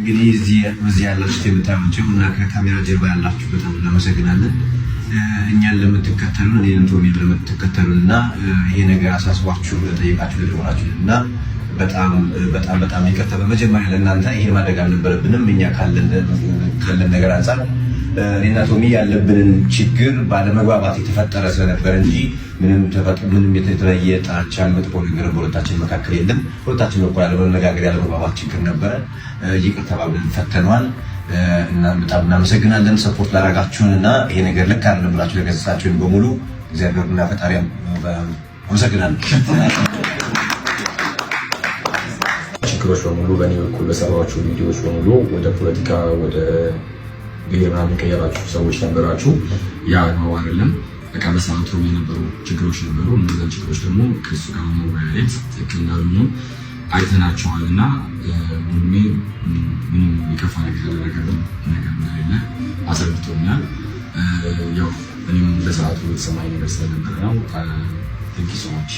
እንግዲህ እዚህ ያላችሁት የምታዩቸው እና ከካሜራ ጀርባ ያላችሁ በጣም እናመሰግናለን። እኛን ለምትከተሉን እኔን ቶሚን ለምትከተሉና ይሄ ነገር አሳስቧችሁ ለጠየቃችሁ ለደወላችሁ እና በጣም ይቅርታ። በመጀመሪያ ለእናንተ ይሄ ማድረግ አልነበረብንም። እኛ ካለን ነገር አንፃር እኔና ቶሚ ያለብንን ችግር ባለመግባባት የተፈጠረ ስለነበር እንጂ ምንም የተለየ ጣቻ መጥፎ ነገር በሁለታችን መካከል የለም። ሁለታችን በኩል ያለመነጋገር ያለመግባባት ችግር ነበረ። ይቅርታ ብለን ፈተነዋል እና በጣም እናመሰግናለን ሰፖርት ላደረጋችሁንና ይሄ ነገር ልክ አይደለም ብላችሁ ለገሰጻችሁን በሙሉ እግዚአብሔርና ፈጣሪም አመሰግናለሁ። ችግሮች በሙሉ በእኔ በኩል በሰራኋቸው ቪዲዮዎች በሙሉ ወደ ፖለቲካ ወደ ብሔር ምናምን ቀየራችሁ ሰዎች ነበራችሁ። ያ ነው አይደለም። በቃ በሰዓቱ የነበሩ ችግሮች ነበሩ። እነዛን ችግሮች ደግሞ ከሱ ጋር መወያየት ትክክል እንዳልሆኑ አይተናቸዋልና ምንም የከፋ ነገር ያደረገብን ነገር እንደሌለ አስረድቶኛል። ያው እኔም በሰዓቱ የተሰማኝ ነገር ስለነበረ ነው። ቴንኪ ሶ ማች